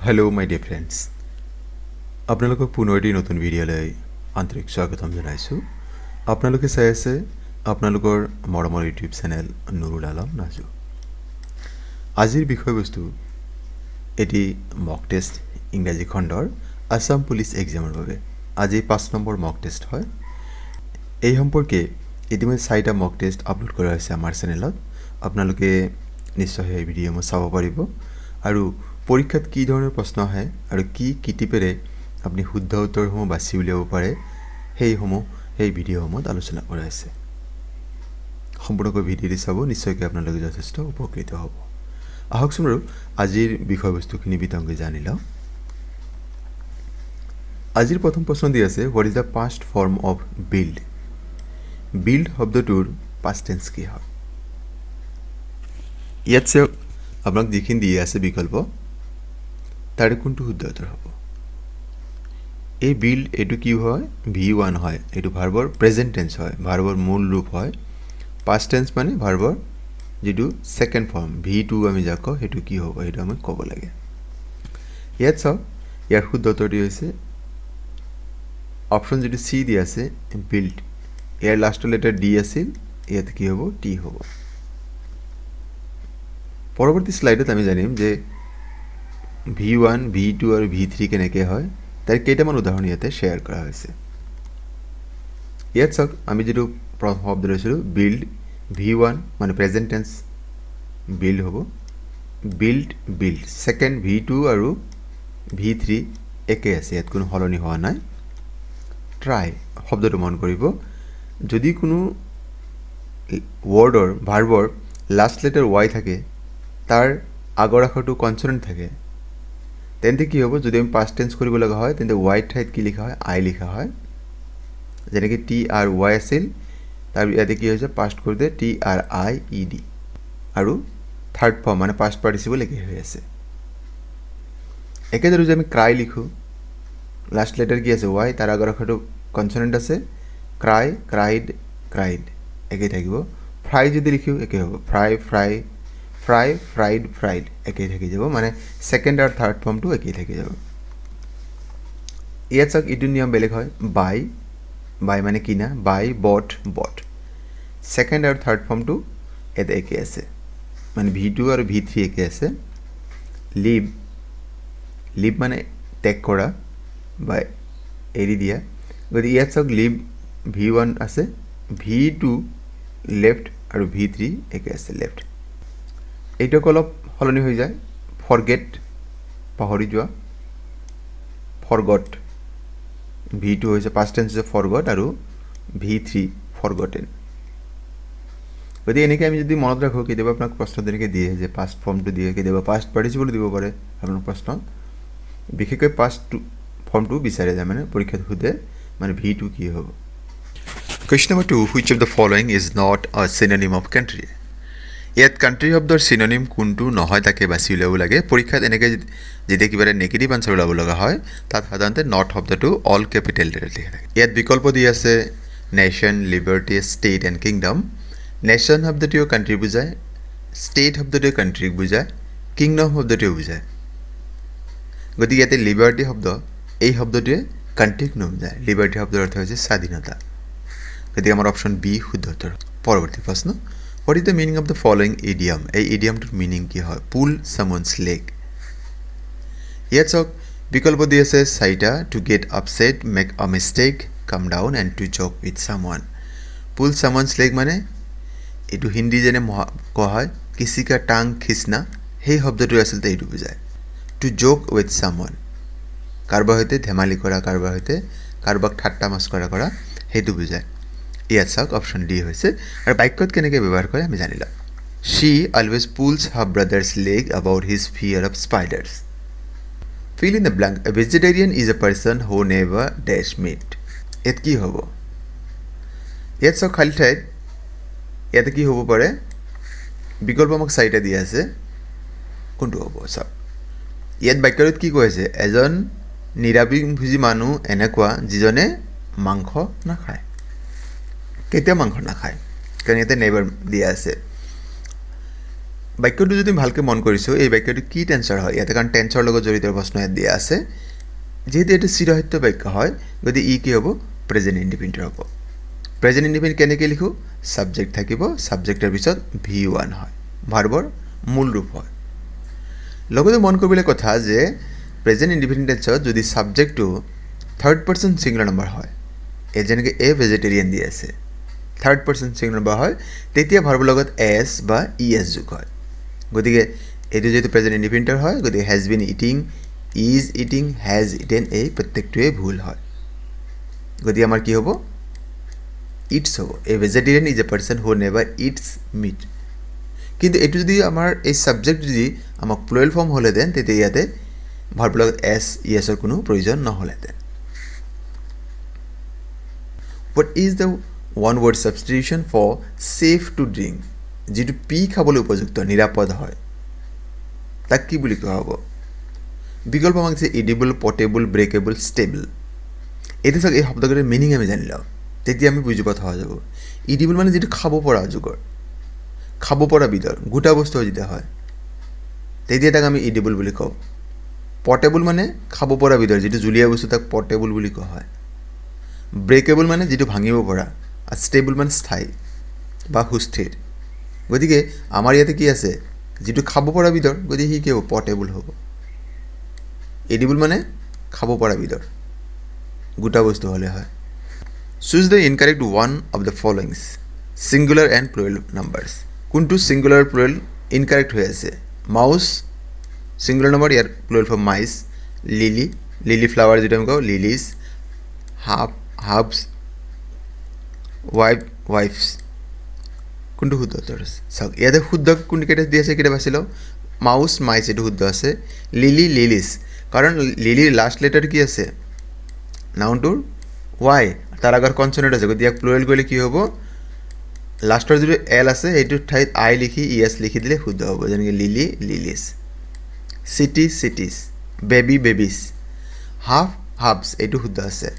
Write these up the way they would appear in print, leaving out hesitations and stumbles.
Hello my dear friends. আপোনালোকক পুনৰ এটি নতুন ভিডিঅ'লৈ আন্তৰিক স্বাগতম জনাইছো। আপোনালোকে চাই আছে আপোনালোকৰ মৰমৰ ইউটিউব চেনেল নুৰুল আলম নাজু। আজিৰ বিষয়বস্তু এটি মক টেষ্ট ইংৰাজী খণ্ডৰ আসাম পুলিচ এক্সামৰ বাবে। আজি 5 নম্বৰ মক টেষ্ট হয়। এই সম্পৰ্কে ইতিমধ্যে 4টা মক টেষ্ট আপলোড কৰা হৈছে আমাৰ চেনেলত। আপোনালোকে নিশ্চয় এই ভিডিঅ' চাব পাৰিব আৰু পৰীক্ষাত কি ধৰণৰ প্ৰশ্ন আহে আৰু কি টিপেৰে আপুনি শুদ্ধ উত্তৰসমূহ বাছি উলিয়াব পাৰে সেই ভিডিঅ'সমূহত আলোচনা কৰা হৈছে। সম্পূৰ্ণকৈ ভিডিঅ'টি চাব, নিশ্চয়কৈ আপোনালোকে যথেষ্ট উপকৃত হ'ব। আহকচোন আৰু আজিৰ বিষয়বস্তুখিনি বিতংকৈ জানি লওঁ। আজিৰ প্ৰথম প্ৰশ্ন দি আছে, what is the past form of build? Build শব্দটোৰ পাষ্ট টেন্স কি হয়? ইয়াত চাওক, আপোনাক যিখিনি দিয়া আছে বিকল্প, তাৰে কোনটো শুদ্ধ উত্তৰ হ'ব? এই বিল্ড এইটো কি হয়? V1 হয়। এইটো ভাৰ্বৰ প্ৰেজেন্ট টেন্স হয়, ভাৰ্বৰ মূল ৰূপ হয়। পাষ্ট টেন্স মানে ভাৰ্বৰ যেটো সেকেন্ড ফৰ্ম V2 আমি যাক কওঁ, সেইটো কি হ'ব? সেইটো আমি ক'ব লাগে। ইয়াত চাওক, ইয়াৰ শুদ্ধ উত্তৰটি হৈছে অপচন যেটো সি দি আছে, বিল্ড। ইয়াৰ লাষ্টৰ লেটাৰ ডি আছিল, ইয়াত কি হ'ব? টি হ'ব। পৰৱৰ্তী স্লাইডত আমি জানিম যে V1, V2 আৰু V3 কেনেকৈ হয়, তাৰ কেইটামান উদাহৰণ ইয়াতে শ্বেয়াৰ কৰা হৈছে। ইয়াত চাওক, আমি যেটো প্ৰথম শব্দ লৈছিলোঁ বিল্ড, V1 মানে প্ৰেজেন্ট টেন্স বিল্ড হ'ব, বিল্ড বিল্ড। সেকেন্ড V2 আৰু V3 একে আছে, ইয়াত কোনো সলনি হোৱা নাই। ট্ৰাই শব্দটো মন কৰিব, যদি কোনো ৱৰ্ডৰ ভাৰ্বৰ লাষ্ট লেটাৰ Y থাকে, তাৰ আগৰ আখৰটো কনসোনেন্ট থাকে, তেন্তে কি হ'ব? যদি আমি পাষ্ট টেন্স কৰিব লগা হয়, তেন্তে Y ঠাইত কি লিখা হয়? I লিখা হয়। যেনেকৈ TRY আছিল, তাৰ ইয়াতে কি হৈছে? পাষ্ট কৰোঁতে TRIED। আৰু থাৰ্ড ফৰ্ম মানে পাষ্ট পাৰ্টিচিপল একে হৈ আছে। একেদৰে যদি আমি ক্ৰাই লিখোঁ, লাষ্ট লেটাৰ কি আছে? Y, তাৰ আগৰ আখৰটো কনসোনেন্ট আছে, ক্ৰাই, ক্ৰাইড, ক্ৰাইড একেই থাকিব। ফ্ৰাই যদি লিখোঁ, একে হ'ব, fry, fry, fry, fried, fried একেই থাকি যাব, মানে সেকেন্ড আৰু থাৰ্ড ফৰ্মটো একেই থাকি যাব। ইয়াত চাওক, ইটো নিয়ম বেলেগ হয়। বাই, বাই মানে কিনা, বাই, বট, বট। সেকেন্ড আৰু থাৰ্ড ফৰ্মটো ইয়াতে একে আছে, মানে V2 আৰু V3 একে আছে। লিভ, লিভ মানে টেক কৰা বা এৰি দিয়া। গতিকে ইয়াত চাওক, লিভ V1 আছে, V2 লেফ্ট আৰু V3 একে আছে, লেফ্ট। এইটো অলপ সলনি হৈ যায়। ফৰগেট পাহৰি যোৱা, ফৰগট। V2 হৈছে পাষ্ট টেন্স হৈছে ফৰগট আৰু V3 ফৰগটেন। গতিকে এনেকৈ আমি যদি মনত ৰাখোঁ, কেতিয়াবা আপোনাক প্ৰশ্ন তেনেকৈ দিয়ে যে পাষ্ট ফৰ্মটো দিয়ে, কেতিয়াবা পাষ্ট পাৰ্টিচিপল দিব পাৰে আপোনাৰ প্ৰশ্নত। বিশেষকৈ পাষ্ট ফৰ্মটো বিচাৰে যায়, মানে পৰীক্ষাত সোধে, মানে V2 কি হ'ব? Question number 2, which of the following is not a synonym of country? ইয়াত কাণ্ট্ৰি শব্দৰ চিনোনিম কোনটো নহয় তাকে বাছি উলিয়াব লাগে। পৰীক্ষাত এনেকৈ যেতিয়া কিবা এটা নেগেটিভ আনচাৰ ওলাব লগা হয়, তাত সাধাৰণতে নট শব্দটো অল কেপিটেল লেটাৰত লিখা থাকে। ইয়াত বিকল্প দি আছে nation, liberty, state and kingdom. Nation শব্দটোৱে কাণ্ট্ৰি বুজায়, ষ্টেট শব্দটোৱে কাণ্ট্ৰিক বুজায়, কিংডম শব্দটোৱে বুজায়। গতিকে ইয়াতে লিবাৰ্টি শব্দ, এই শব্দটোৱে কাণ্ট্ৰিক নুবুজায়। লিবাৰ্টি শব্দৰ অৰ্থ হৈছে স্বাধীনতা। গতিকে আমাৰ অপশ্যন বি শুদ্ধ উত্তৰ। পৰৱৰ্তী প্ৰশ্ন, what is the meaning of the following idiom? এই ইডিয়ামটোৰ মিনিং কি হয়? পুল সামওয়ানছ লেগ। ইয়াত চাওক, বিকল্প দি আছে 4টা। To get upset, make a mistake, কাম ডাউন এণ্ড টু জক উইথ সামওয়ান। পুল সামওয়ানছ লেগ মানে এইটো হিন্দী যেনে কোৱা হয় কিছি কা টাং খিচনা, সেই শব্দটোৱে আচলতে এইটো বুজায়। টু জক উইথ সামওয়ান, কাৰোবাৰ সৈতে ধেমালি কৰা, কাৰোবাক ঠাট্টা মস্কৰা কৰা, সেইটো বুজায়। ইয়াত চাওক, অপশ্যন ডি হৈছে। আৰু বাক্যত কেনেকৈ ব্যৱহাৰ কৰে আমি জানি লওঁ। She always pulls her brother's leg about his fear of spiders. Fill in the blank, a vegetarian is a person who never does meat. ইয়াত কি হ'ব? ইয়াত চাওক, খালী ঠাইত ইয়াতে কি হ'ব পাৰে? বিকল্প আমাক 4টা দিয়া আছে, কোনটো হ'ব? চাওক, ইয়াত বাক্যটোত কি কৈ আছে? এজন নিৰামিষভোজী মানুহ এনেকুৱা যিজনে মাংস নাখায়, কেতিয়াও মাংস নাখায়, কাৰণ ইয়াতে নেভাৰ দিয়া আছে। বাক্যটো যদি ভালকৈ মন কৰিছোঁ এই বাক্যটো কি টেন্সৰ হয় ইয়াতে কাৰণ টেন্সৰ লগত জড়িত প্ৰশ্ন ইয়াত দিয়া আছে যেহেতু এইটো চিৰসত্য বাক্য হয় গতিকে ই কি হ'ব প্ৰেজেণ্ট ইণ্ডিপেণ্ডেণ্ট হ'ব প্ৰেজেণ্ট ইণ্ডিপেণ্ডেণ্ট কেনেকৈ লিখোঁ ছাবজেক্ট থাকিব ছাবজেক্টৰ পিছত V1 হয় ভাৰ্বৰ মূল ৰূপ হয় লগতে মন কৰিবলগীয়া কথা যে প্ৰেজেণ্ট ইণ্ডিপেণ্ডেণ্ট টেন্সত যদি ছাবজেক্টটো থাৰ্ড পাৰ্চন ছিংগুলাৰ নম্বৰ হয় এই যেনেকৈ এ ভেজিটেৰিয়ান দি আছে থাৰ্ড পাৰ্চন ছিংগুলাৰ নম্বৰ হয় তেতিয়া ভাৰ্বৰ লগত এছ বা ইএছ যোগ হয় গতিকে এইটো যেহেতু প্ৰেজেণ্ট ইণ্ডিপেণ্ডেণ্ট হয় গতিকে has been eating is eating has eaten এই প্ৰত্যেকটোৱে ভুল হয় গতিকে আমাৰ কি হ'ব ইটছ হ'ব a vegetarian is a person who never eats meat কিন্তু এইটো যদি আমাৰ এই ছাবজেক্ট যদি আমাক প্লুৰেল ফৰ্ম হ'লেহেঁতেন তেতিয়া ইয়াতে ভাৰ্বৰ লগত এছ ইএছৰ কোনো প্ৰয়োজন নহ'লহেঁতেন What is the one word substitution for safe to drink? যেটো পি খাবলৈ উপযুক্ত নিৰাপদ হয় তাক কি বুলি কোৱা হ'ব বিকল্প আমাক আছে এডিবল পটেবল ব্ৰেকেবল ষ্টেবল এইটো চাওক এই শব্দকেইটাৰ মিনিং আমি জানি লওঁ তেতিয়া আমি বুজি পোৱা হৈ যাব এডিবল মানে যেটো খাব পৰা যুগৰ খাব পৰা বিধৰ গোটা বস্তু যেতিয়া হয় তেতিয়া তাক আমি এডিবল বুলি কওঁ পটেবল মানে খাব পৰা বিধৰ যেটো জুলীয়া বস্তু তাক পটেবল বুলি কোৱা হয় ব্ৰেকেবল মানে যেটো ভাঙিব পৰা আৰু ষ্টেবল মানে স্থায়ী বা সুস্থিৰ গতিকে আমাৰ ইয়াতে কি আছে যেটো খাব পৰা বিধৰ গতিকে সি কি হ'ব পটেবল হ'ব এডিবল মানে খাব পৰা বিধৰ গোটা বস্তু হ'লে হয় choose the incorrect one of the followings singular and plural numbers কোনটো ছিংগুলাৰ প্লুৰেল ইনকাৰেক্ট হৈ আছে মাউচ ছিংগুলাৰ নম্বৰ ইয়াৰ plural form mice lily flower যেটো আমি কওঁ লিলিজ হাবছ ৱাইফছ কোনটো শুদ্ধ উত্তৰ আছে চাওক ইয়াতে শুদ্ধ কোনকেইটা দি আছে কেইটা বাছি লওঁ মাউচ মাইচ এইটো শুদ্ধ আছে লিলিজ কাৰণ লিলিৰ লাষ্ট লেটাৰ কি আছে নাউনটোৰ ৱাই তাৰ আগৰ কনচনেণ্ট আছে গতিকে ইয়াক প্লুৰেল কৰিলে কি হ'ব লাষ্টৰ যিটো এল আছে সেইটোৰ ঠাইত আই লিখি ইএছ লিখি দিলে শুদ্ধ হ'ব যেনেকৈ লিলিজ চিটিজ বেবিজ হাবছ এইটো শুদ্ধ আছে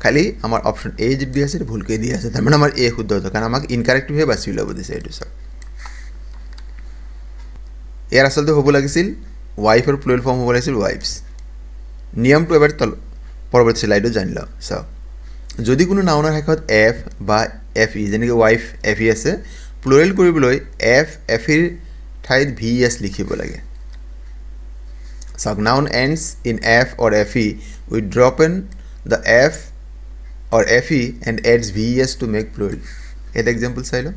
খালি আমাৰ অপশ্যন এ যেটো দি আছে সেইটো ভুলকৈ দি আছে তাৰমানে আমাৰ এ শুদ্ধ হ'ব কাৰণ আমাক ইনকাৰেক্টটোহে বাছি ল'ব দিছে এইটো চাওক ইয়াৰ আচলতে হ'ব লাগিছিল ৱাইফৰ প্লুৰেল ফৰ্ম হ'ব লাগিছিল ৱাইফছ নিয়মটো এবাৰ পৰৱৰ্তী স্লাইডত জানি লওঁ চাওক যদি কোনো নাউনৰ শেষত এফ বা এফ ই যেনেকৈ ৱাইফ এফ ই আছে প্লুৰেল কৰিবলৈ এফ ইৰ ঠাইত ভি এছ লিখিব লাগে চাওক noun ends in F or F E with drop in the F or fe and adds ves to make plural এটা এক্সাম্পল চাই লওঁ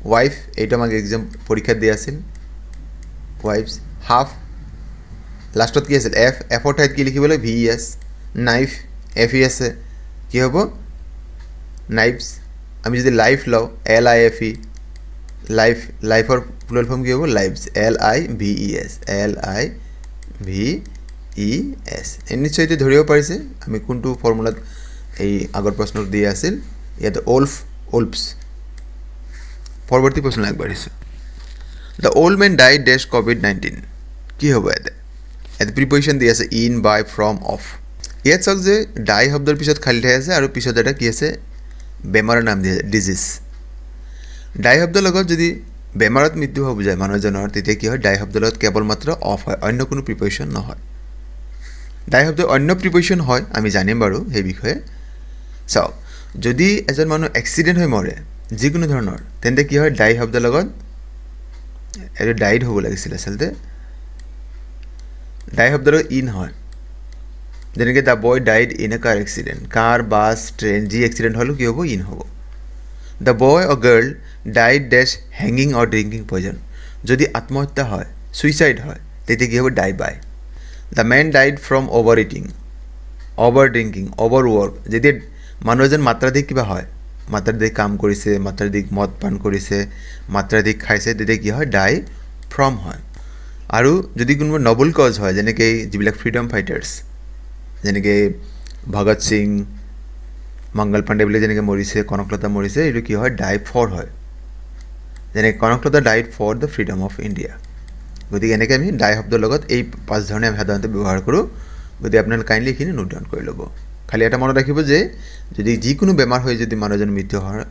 ওয়াইফ এইটো আমাক এক্সাম পৰীক্ষাত দিয়া আছিল ওয়াইফছ হাফ লাষ্টত কি আছিল এফৰ ঠাইত কি লিখিব লাগে ves নাইফ fe আছে কি হ'ব নাইফছ আমি যদি লাইফ লওঁ life লাইফৰ প্লুৰেল ফৰ্ম কি হ'ব লাইভছ lives নিশ্চয় এইটো ধৰিব পাৰিছে আমি কোনটো ফৰ্মুলাত এই আগৰ প্ৰশ্নটো দিয়া আছিল ইয়াতে ওলফছ পৰৱৰ্তী প্ৰশ্ন আগবাঢ়িছোঁ the old men died dash COVID-19 কি হ'ব ইয়াতে প্ৰিপজিশ্যন দি আছে ইন বাই ফ্ৰম অফ ইয়াত চাওক যে ডাই শব্দৰ পিছত খালী ঠাই আছে আৰু পিছত এটা কি আছে বেমাৰৰ নাম দিয়া আছে ডিজিজ ডাই শব্দৰ লগত যদি বেমাৰত মৃত্যু হোৱা বুজায় মানুহ এজনৰ তেতিয়া কি হয় ডাই শব্দৰ লগত কেৱল মাত্ৰ অফ হয় অন্য কোনো প্ৰিপজিশ্যন নহয় ডাই শব্দৰ অন্য প্ৰিপজিশ্যন হয় আমি জানিম বাৰু সেই বিষয়ে চাওক যদি এজন মানুহ এক্সিডেণ্ট হৈ মৰে যিকোনো ধৰণৰ তেন্তে কি হয় ডাই শব্দৰ লগত এইটো ডাইড হ'ব লাগিছিল আচলতে ডাই শব্দৰ ইন হয় যেনেকৈ the boy died in a car accident car bus train যি এক্সিডেণ্ট হ'লেও কি হ'ব ইন হ'ব the boy or girl died dash hanging or drinking poison যদি আত্মহত্যা হয় ছুইচাইড হয় তেতিয়া কি হ'ব die by the men died from over eating over drinking over work যেতিয়া মানুহ এজন মাত্ৰাধিক কিবা হয় মাত্ৰাধিক কাম কৰিছে মাত্ৰাধিক মদ পান কৰিছে মাত্ৰাধিক খাইছে তেতিয়া কি হয় ডাই ফ্ৰম হয় আৰু যদি কোনোবা নবল কজ হয় যেনেকৈ যিবিলাক ফ্ৰীডম ফাইটাৰ্ছ যেনেকৈ ভগত সিং মংগল পাণ্ডে বুলি যেনেকৈ মৰিছে কনকলতা মৰিছে এইটো কি হয় ডাই ফৰ হয় যেনে Kanaklata died for the freedom of India গতিকে এনেকৈ আমি ডাই শব্দৰ লগত এই পাঁচ ধৰণে আমি সাধাৰণতে ব্যৱহাৰ কৰোঁ গতিকে আপোনালোকে কাইণ্ডলি এইখিনি নোট ডাউন কৰি ল'ব খালি এটা মনত ৰাখিব যে যদি যিকোনো বেমাৰ হৈ যদি মানুহজনৰ মৃত্যু হয়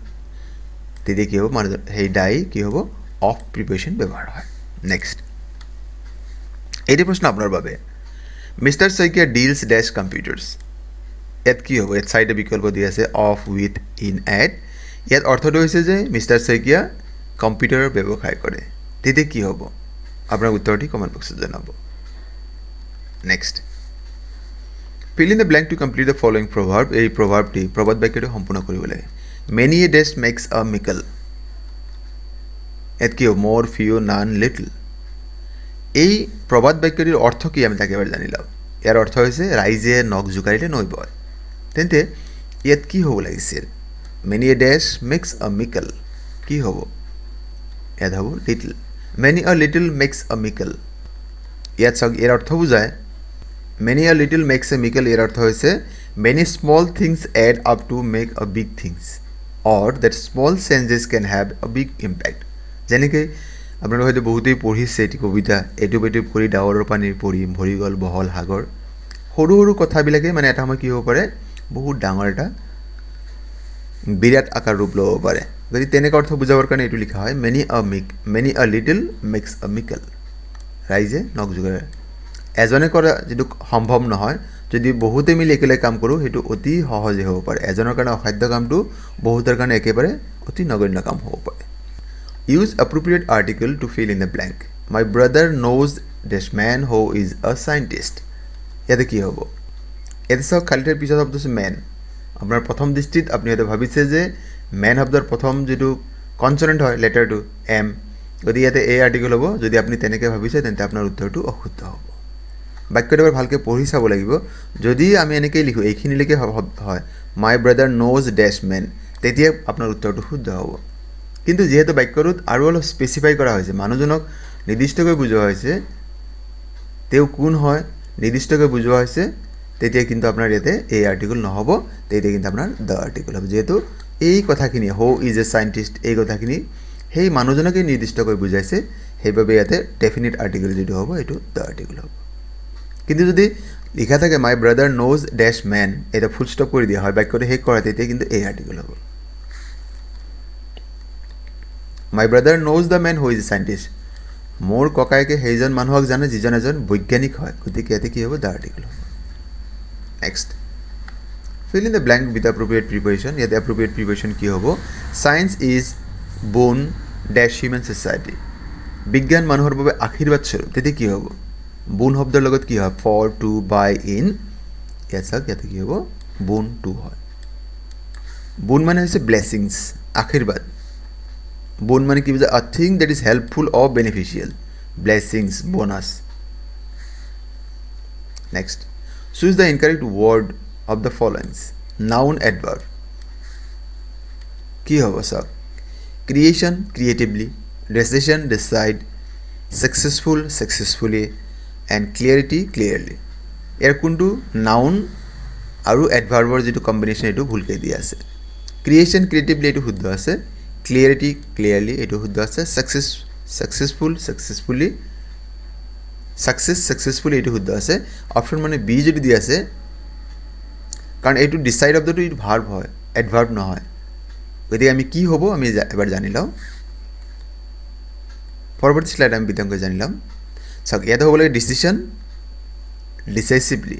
তেতিয়া কি হ'ব মানুহজন সেই ডাই কি হ'ব অফ প্ৰিপজিশ্যন ব্যৱহাৰ হয় নেক্সট এইটো প্ৰশ্ন আপোনাৰ বাবে মিষ্টাৰ শইকীয়া ডিলছ ডেছ কম্পিউটাৰ্ছ ইয়াত কি হ'ব ইয়াত চাৰিটা বিকল্প দি আছে অফ উইথ ইন এট ইয়াত অৰ্থটো হৈছে যে মিষ্টাৰ শইকীয়া কম্পিউটাৰৰ ব্যৱসায় কৰে তেতিয়া কি হ'ব আপোনাৰ উত্তৰটি কমেণ্ট বক্সত জনাব next fill in the blank to complete the following proverb এই proverbটি প্ৰবাদ বাক্যটো সম্পূৰ্ণ কৰিব লাগে many a days makes a mickle ইয়াত কি হ'ব more few none little এই প্ৰবাদ বাক্যটিৰ অৰ্থ কি আমি তাকে এবাৰ জানি লওঁ ইয়াৰ অৰ্থ হৈছে ৰাইজে নখ জোকাৰিলে নৈ বয় তেন্তে ইয়াত কি হ'ব লাগিছিল many a days makes a mickle কি হ'ব ইয়াত হ'ব little many a little makes a mickle ইয়াত চাওক ইয়াৰ অৰ্থ বুজায় many a little makes a mickle ইয়াৰ অৰ্থ হৈছে many small things add up to make a big things or that small changes can have a big impact যেনেকৈ আপোনালোকে হয়তো বহুতেই পঢ়িছে এটি কবিতা এটুপ এটুপ কৰি ডাৱৰৰ পানীৰ পৰিম ভৰি গ'ল বহল সাগৰ সৰু সৰু কথাবিলাকে মানে এটা সময় কি হ'ব পাৰে বহুত ডাঙৰ এটা বিৰাট আকাৰ ৰূপ ল'ব পাৰে যদি তেনেকুৱা অৰ্থ বুজাবৰ কাৰণে এইটো লিখা হয় many a little makes a mickle ৰাইজে নখ জোকাৰে এজনে কৰা যেটো সম্ভৱ নহয় যদি বহুতে মিলি একেলগে কাম কৰোঁ সেইটো অতি সহজে হ'ব পাৰে এজনৰ কাৰণে অসাধ্য কামটো বহুতৰ কাৰণে একেবাৰে অতি নগণ্য কাম হ'ব পাৰে use appropriate article to fill in the blank my brother knows this man who is a scientist ইয়াতে কি হ'ব এতে সব খালিটাৰ পিছত শব্দ আছে ম্যান আপোনাৰ প্ৰথম দৃষ্টিত আপুনি হয়তো ভাবিছে যে ম্যান শব্দৰ প্ৰথম যেটো কনসোনেন্ট হয় লেটাৰটো এম যদি ইয়াতে এ আৰ্টিকেল হ'ব যদি আপুনি তেনেকৈ ভাবিছে তেন্তে আপোনাৰ উত্তৰটো অশুদ্ধ হ'ব বাক্যটো এবাৰ ভালকৈ পঢ়ি চাব লাগিব যদি আমি এনেকৈ লিখো এইখিনিলৈকে হয় মাই ব্ৰাদাৰ নোজ ডেছ মেন তেতিয়া আপোনাৰ উত্তৰটো শুদ্ধ হ'ব কিন্তু যেহেতু বাক্যটোত আৰু অলপ স্পেসিফাই কৰা হৈছে মানুহজনক নিৰ্দিষ্টকৈ বুজোৱা হৈছে তেও কোন হয় নিৰ্দিষ্টকৈ বুজোৱা হৈছে তেতিয়া কিন্তু আপোনাৰ ইয়াতে এই আৰ্টিকেল নহব তেতিয়া কিন্তু আপোনাৰ দ্য আৰ্টিকেল হ'ব যেহেতু এই কথাখিনি হো ইজ এ সায়েন্টিস্ট এই কথাখিনি সেই মানুহজনকে নিৰ্দিষ্টকৈ বুজাইছে সেইভাবে ইয়াতে ডেফিনিট আৰ্টিকেল যেটো হ'ব এটো দ্য আৰ্টিকেল হ'ব কিন্তু যদি লিখা থাকে my brother knows dash man এটা ফুল স্টপ করে দিয়া হয় বাক্যটা শেষ করা তেতে কিন্তু এই আর্টিকেল হবে my brother knows the man who is a scientist মোর ককাইকে সেইজন মানুহক জানে যিজন এজন বৈজ্ঞানিক হয় গতিকে এতে কি হবে দ্য আর্টিকেল হবে next fill in the blank with appropriate preposition ইয়াতে appropriate preposition কি হবে সায়েন্স ইজ বোন ড্যাশ হিউম্যান সোসাইটি বিজ্ঞান মানুহৰ বাবে আশীৰ্বাদ স্বৰূপ তেতে কি হবে বোন শব্দৰ লগত কি হয় ফৰ টু বাই ইন ইয়াতে কি হ'ব বোন টু হয় বোন মানে হৈছে ব্লেসিংস আশীৰ্বাদ বোন মানে কি বুঝা a thing that is helpful or beneficial blessings bonus next choose the incorrect word of the followings noun adverb কি হ'ব সব creation creatively decision decide successful successfully and clarity clearly এর কোনটো নাউন আৰু অ্যাডভাৰ্বৰ যেটো কম্বিনেশন এটো ভুলকৈ দিয়া আছে ক্ৰিয়েশন ক্ৰিয়েটিভলি এটো শুদ্ধ আছে ক্লিয়াৰিটি ক্লিয়াৰলি এটো শুদ্ধ আছে সাকসেসফুলি এটো শুদ্ধ আছে অপশন মানে বি যদি দিয়া আছে কাৰণ এটো ডিসাইড শব্দটো এটো ভাৰ্ব হয় অ্যাডভাৰ্ব নহয় গতিকে আমি কি হ'ব আমি এবাৰ জানি লওঁ পৰৱৰ্তী স্লাইড আমি বিতংকৈ জানিলাম সব ইয়াতে হ'ব লাগে ডিসিশন ডিসাইসিভলি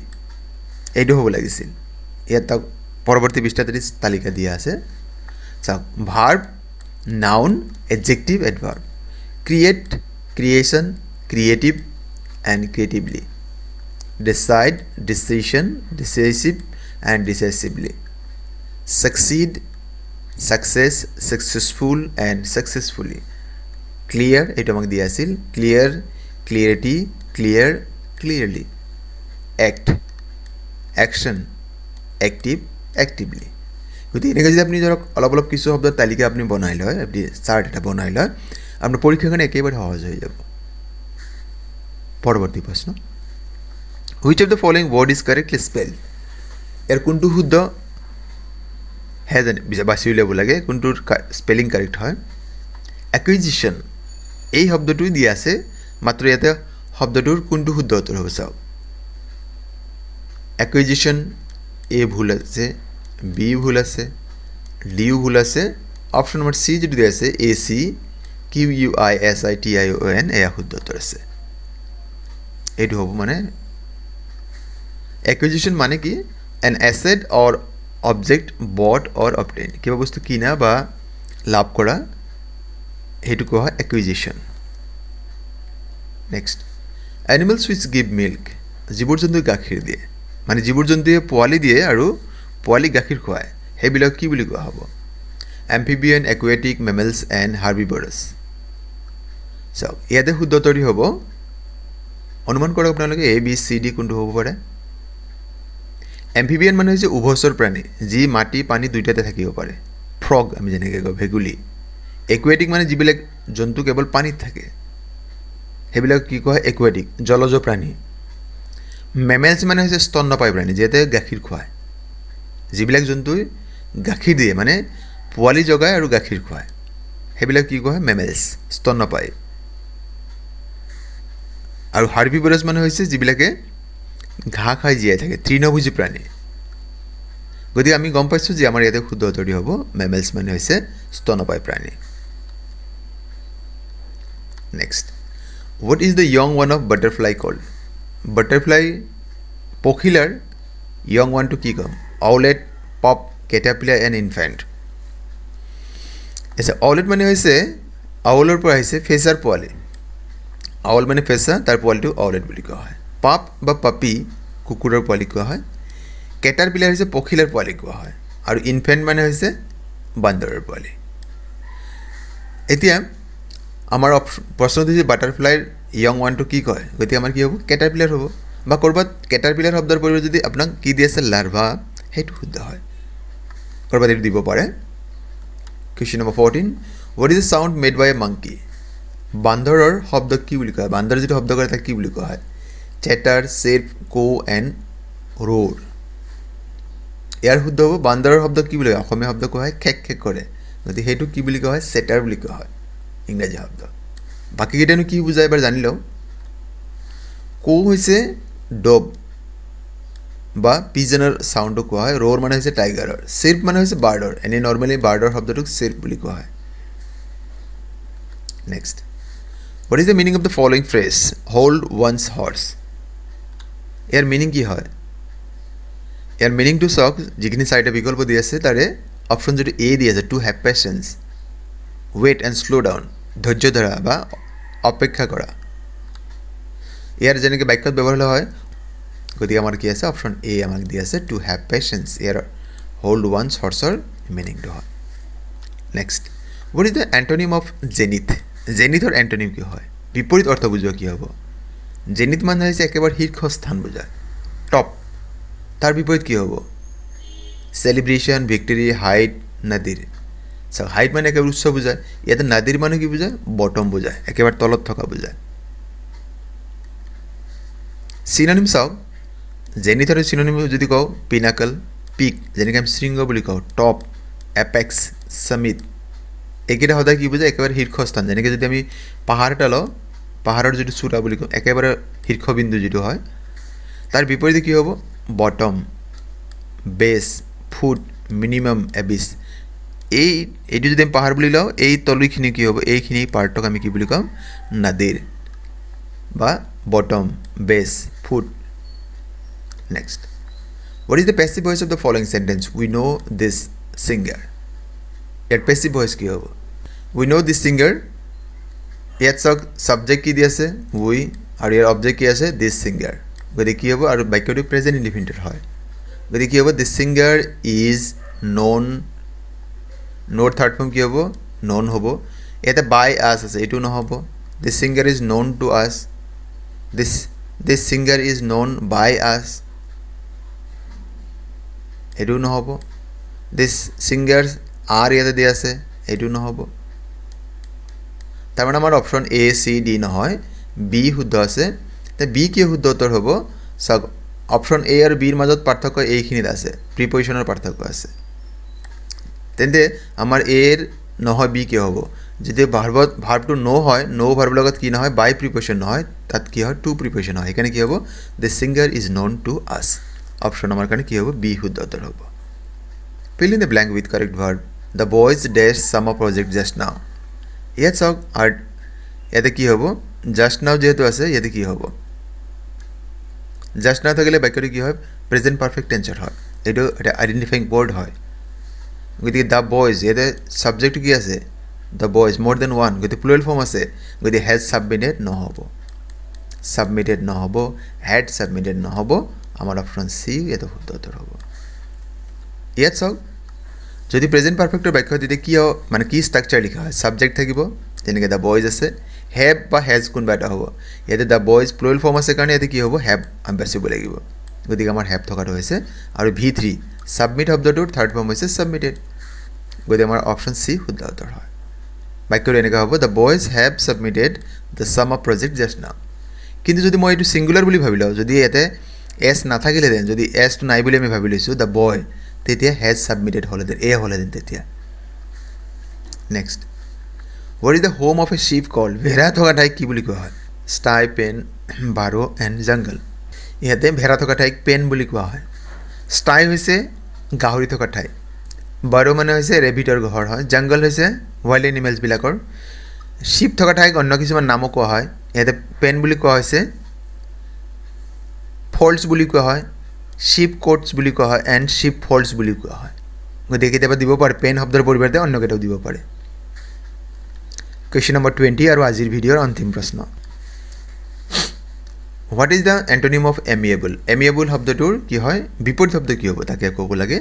এইটো হ'ব লাগিছিল ইয়াত পৰৱৰ্তী পৃষ্ঠাত তালিকা দিয়া আছে সব verb noun adjective adverb create creation creative and creatively decide decision decisive and decisively succeed success successful and successfully clear এটা আমাক দিয়া আছিল clear clarity clear clearly act action active actively গতি এনেকৈ যদি আপনি ধৰক অলপ অলপ কিছু শব্দৰ তালিকা আপনি বনাই লয় আপনি চাৰ্ট এটা বনাই লয় আপোনাৰ পৰীক্ষাখন একেবাৰে সহজ হৈ যাব পৰৱৰ্তী প্ৰশ্ন which of the following word is correctly spelled এৰ কোনটো শুদ্ধ হ্যাজ বাছি উলিয়াব লাগে কোনটোৰ স্পেলিং কাৰেক্ট হয় অ্যাকুইজিশন এই শব্দটো দিয়া আছে মাত্ৰ ইয়াতে শব্দটোৰ কোনটো শুদ্ধ উত্তৰ হ'ব চাও অ্যাকুইজিশন এ ভুল আছে বি ভুল আছে ডি ভুল আছে অপশন নম্বৰ সি যেটো দিয়া আছে এ সি QUISITION এয়া শুদ্ধ উত্তৰ আছে এইটো হ'ব মানে acquisition মানে কি an asset or object bought or obtained কিবা বস্তু কিনা বা লাভ কৰা হেতু কোৱা হয় acquisition next animals which give milk জীৱ জন্তু গাখীৰ দিয়ে মানে জীৱ জন্তুৱে পোৱালি দিয়ে আৰু পোৱালি গাখীৰ খুৱায় হেবিলাক কি বুলি কোৱা হ'ব amphibian aquatic mammals and herbivores so ইয়াতে শুদ্ধ উত্তৰটি হ'ব অনুমান কৰক আপোনালোকে A B C D কোনটো হ'ব পাৰে amphibian মানে হৈছে উভচৰ প্ৰাণী যি মাটি পানী দুইটাতে থাকিব পাৰে frog আমি যেনেকৈ কওঁ ভেগুলী aquatic মানে যিবিলাক জন্তু কেৱল পানীত থাকে হেবিলাক কি কয় aquatic জলজ প্ৰাণী mammals মানে হৈছে স্তন্যপায়ী প্ৰাণী যেতে গাখীৰ খুৱায় যিবিলাক জন্তু গাখীৰ দিয়ে মানে পোৱালি জগায় আৰু গাখীৰ খুৱায় হেবিলাক কি কয় mammals স্তন্যপায়ী আৰু herbivores মানে হৈছে যিবিলাকে ঘাঁহ খাই জীয়াই থাকে তৃণভোজী প্ৰাণী গতিকে আমি গম পাইছো যে আমাৰ ইয়াতে শুদ্ধ উত্তৰটি হ'ব mammals মানে হৈছে স্তন্যপায়ী প্ৰাণী next what is the young one of butterfly called butterfly পখিলাৰ young one to কি কম owlet pup caterpillar and infant এসে owlet মানে হৈছে আউলৰ পৰা আহিছে ফেচাৰ পোৱালি আউল মানে ফেচা তাৰ পোৱালিটো owlet বুলি কোৱা হয় পাপ বা পাপি কুকুৰৰ পোৱালি কোৱা হয় caterpillar হৈছে পখিলাৰ পোৱালি কোৱা হয় আৰু infant মানে হৈছে বান্দৰৰ পোৱালি এতিয়া আমাৰ প্ৰশ্নটো যে বাটাৰফ্লাইৰ ইয়ং ওয়ান টু কি কয় গতি আমাৰ কি হ'ব caterpillar হ'ব বা কৰবাত caterpillar শব্দৰ পৰিৱৰ্তে যদি আপোনাক কি দি আছে লাৰ্ভা হেতু শুদ্ধ হয় কৰবাত এটো দিব পাৰে question number 14 what is the sound made by a monkey বান্দৰৰ শব্দ কি বুলি কয় বান্দৰ যেটো শব্দ কৰে তাক কি বুলি কোৱা হয় chatter chirp coo and roar ইয়াৰ শুদ্ধ হ'ব বান্দৰৰ শব্দ কি বুলি কয় অসমীয়া শব্দ কোৱা হয় খেক খেক কৰে গতি হেতু কি বুলি কোৱা হয় chatter বুলি কোৱা হয় ইংৰাজী শব্দ বাকি কেইটানো কি বুজায় এবাৰ জানি লও কো হৈছে ডগ বা পিজনৰ সাউন্ড কোৱা হয় roar মানে হৈছে টাইগাৰৰ chirp মানে হৈছে বাৰ্ডৰ এনে নৰমালি বাৰ্ডৰ শব্দটোক chirp বুলি কোৱা হয় next what is the meaning of the following phrase hold one's horse year meaning কি হয় ইয়াৰ মিনিং টু সক যিখিনি চাইটা বিকল্প দি আছে তাৰে অপচন যেটো এ দি আছে to have patience wait and slow down ধৈৰ্য ধৰা বা অপেক্ষা কৰা ইয়াৰ যেনেকৈ বাক্যত ব্যৱহাৰ হয় গতি আমাৰ কি আছে অপচন এ আমাক দি আছে টু হ্যাভ পেশেন্স ইয়াৰ হোল্ড ওয়ানস হৰ্সৰ মিনিং টু হয় next what is the antonym of zenith জেনিথৰ এন্টোনিম কি হয় বিপৰীত অৰ্থ বুজোৱা কি হ'ব জেনিথ মানে হৈছে একেবাৰে শীৰ্ষস্থান বুজায় টপ তাৰ বিপৰীত কি হ'ব celebration victory height nadir so height মানে একেবাৰে উচ্চ বুজায় ইয়াতে নাদিৰ মানে কি বুজায় বটম বুজায় একেবাৰে তলত থকা বুজায় সিনোনিম চাওক জেনিথৰ সিনোনিম যদি কও পিনাকল পিক যেনেকৈ আমি শৃংগ বুলি কও টপ এপেক্স সমিট একেটা হদায় কি বুজায় একেবাৰে শীৰ্ষস্থান যেনেকৈ যদি আমি পাহাৰ এটা লও পাহাৰৰ যেটো চূড়া বুলি কও একেবাৰে শীৰ্ষবিন্দু যেটো হয় তাৰ বিপৰীতে কি হ'ব বটম বেস ফুট মিনিমাম এবিস এইটো যদি আমি পাহাৰ বুলি লও এই তলিখিনি কি হ'ব এইখিনি পাৰ্টক আমি কি বুলি কম নাদিৰ বা bottom base foot next what is the passive voice of the following sentence we know this singer year passive voice কি হ'ব we know this singer ইয়াত subject কি দি আছে we আৰু ইয়াৰ object কি আছে this singer গতি কি হ'ব আৰু বাক্যটো প্ৰেজেন্ট ইনডিফিনিট হয় গতি কি হ'ব this singer is known note third form কি হ'ব known হ'ব এটা by us আছে এটো নহব this singer is known to us this singer is known by us এটো নহব this singers are ইয়াতে দিয়া আছে এটো নহব তাৰ মানে আমাৰ অপচন এ সি ডি নহয় বি শুদ্ধ আছে তে বি কি শুদ্ধ উত্তৰ হ'ব সব অপচন এ আৰু বি ৰ মাজত পাৰ্থক্য এইখিনিত আছে প্ৰিপজিশনৰ পাৰ্থক্য আছে তেন্তে আমাৰ এ ৰ নহয় বি কি হ'ব যদি ভাৰ্বটো নো হয় নো ভাৰ্ব লগত কি নহয় বাই প্ৰিপজিশন নহয় তাত কি হয় টু প্ৰিপজিশন হয় এখানে কি হ'ব the singer is known to us option আমাৰ কাৰণে কি হ'ব বি শুদ্ধ উত্তৰ হ'ব fill in the blank with correct verb the boys dashed summer project just now ইয়াত চাওক আৰু ইয়াতে কি হ'ব জাষ্ট নাও যেহেতু আছে ইয়াতে কি হ'ব জাষ্ট নাও থাকিলে বাক্যটো কি হয় প্ৰেজেণ্ট পাৰফেক্ট টেন্সৰ হয় এইটো এটা আইডেণ্টিফাইং ৱৰ্ড হয় গতিকে দ্য বয়জ ইয়াতে ছাবজেক্টটো কি আছে দ্য বয়জ মোৰ দেন ওৱান গতিকে প্লুৰেল ফৰ্ম আছে গতিকে হেজ ছাবমিটেড নহ'ব ছাবমিটেড নহ'ব হেড ছাবমিটেড নহ'ব আমাৰ অপশ্যন চি এইটো শুদ্ধ উত্তৰ হ'ব ইয়াত চাওক যদি প্ৰেজেণ্ট পাৰফেক্টৰ বাক্য তেতিয়া কি মানে কি ষ্ট্ৰাকচাৰ লিখা হয় ছাবজেক্ট থাকিব যেনেকৈ দ্য বয়জ আছে হেভ বা হেজ কোনোবা এটা হ'ব ইয়াতে দ্য বয়জ প্লুৰেল ফৰ্ম আছে কাৰণে ইয়াতে কি হ'ব হেভ আমি বাচিব লাগিব গতিকে আমাৰ হেভ থকাটো হৈছে আৰু V3 ছাবমিট শব্দটোৰ থাৰ্ড ফৰ্ম হৈছে ছাবমিটেড গতিকে আমাৰ অপশ্যন চি শুদ্ধ উত্তৰ হয় বাক্যটো এনেকুৱা হ'ব the boys have submitted the some of project just now কিন্তু যদি মই এইটো ছিংগুলাৰ বুলি ভাবি লওঁ যদি ইয়াতে এছ নাথাকিলেহেঁতেন যদি এছটো নাই বুলি আমি ভাবি লৈছোঁ দ্য বয় তেতিয়া হেজ ছাবমিটেড হ'লেহেঁতেন হ'লেহেঁতেন তেতিয়া next what is the home of a ship called ভেড়া থকা ঠাইক কি বুলি কোৱা হয় ষ্টাই পেন বাৰো এণ্ড জংগল ইয়াতে ভেড়া থকা ঠাইক পেন বুলি কোৱা হয় ষ্টাই হৈছে গাহৰি থকা ঠাই বাৰো মানে হৈছে ৰেবিটৰ ঘৰ হয় জংগল হৈছে ৱাইল্ড এনিমেলছবিলাকৰ শ্বিপ থকা ঠাইক অন্য কিছুমান নামো কোৱা হয় ইয়াতে পেন বুলি কোৱা হৈছে ফল্টছ বুলি কোৱা হয় শ্বিপ কোটছ বুলি কোৱা হয় এণ্ড শ্বিপ ফল্টছ বুলি কোৱা হয় গতিকে কেতিয়াবা দিব পাৰে পেন শব্দৰ পৰিৱৰ্তে অন্য কেইটাও দিব পাৰে কুৱেশ্যন নম্বৰ 20 আৰু আজিৰ ভিডিঅ'ৰ অন্তিম প্ৰশ্ন what is the antonym of amiable amiable শব্দটোৰ কি হয় বিপৰীত শব্দ কি হ'ব তাকে ক'ব লাগে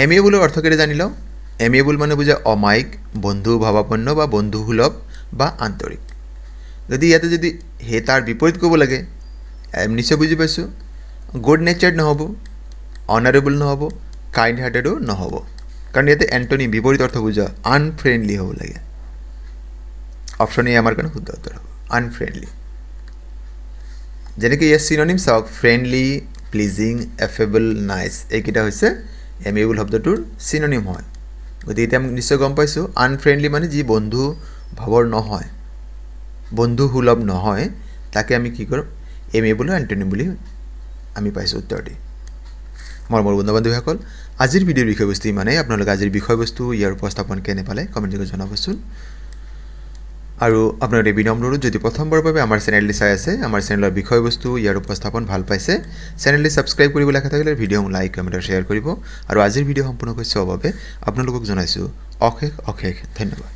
এমিয়েবলৰ অৰ্থ কেইটা জানি লওঁ এমিয়েবল মানে বুজা অমায়িক বন্ধু ভাৱাপন্ন বা বন্ধুসুলভ বা আন্তৰিক যদি ইয়াতে যদি সেই তাৰ বিপৰীত ক'ব লাগে নিশ্চয় বুজি পাইছোঁ গুড নেচাৰ্ড নহ'ব অনাৰেবল নহ'ব কাইণ্ড হাৰ্টেডো নহ'ব কাৰণ ইয়াতে এণ্টনিম বিপৰীত অৰ্থ বুজা আনফ্ৰেণ্ডলি হ'ব লাগে অপশ্যন এ আমাৰ কাৰণে শুদ্ধ উত্তৰ হ'ব আনফ্ৰেণ্ডলি যেনেকৈ ইয়াৰ চিননিম চাওক ফ্ৰেণ্ডলি প্লিজিং এফেবল নাইচ এইকেইটা হৈছে এমিয়েবল শব্দটোৰ চিননিম হয় গতিকে এতিয়া আমি নিশ্চয় গম পাইছোঁ আনফ্ৰেণ্ডলি মানে যি বন্ধু ভাৱৰ নহয় বন্ধুসুলভ নহয় তাকে আমি কি কৰোঁ এমিয়েবলৰ এণ্টনিম বুলি আমি পাইছোঁ উত্তৰ দি মোৰ বন্ধু বান্ধৱীসকল আজিৰ ভিডিঅ'ৰ বিষয়বস্তু ইমানেই আপোনালোকে আজিৰ বিষয়বস্তু ইয়াৰ উপস্থাপন কেনে পালে কমেণ্ট কৰি জনাবচোন আৰু আপোনাৰ এই বিনম্ৰ যদি প্ৰথমবাৰৰ বাবে আমাৰ চেনেলটি চাই আছে আমাৰ চেনেলৰ বিষয়বস্তু ইয়াৰ উপস্থাপন ভাল পাইছে চেনেলটি ছাবস্ক্ৰাইব কৰিবলৈ আশা থাকিলে ভিডিঅ'সমূহ লাইক কমেণ্ট আৰু শ্বেয়াৰ কৰিব আৰু আজিৰ ভিডিঅ' সম্পূৰ্ণকৈ চোৱাৰ বাবে আপোনালোকক জনাইছোঁ অশেষ অশেষ ধন্যবাদ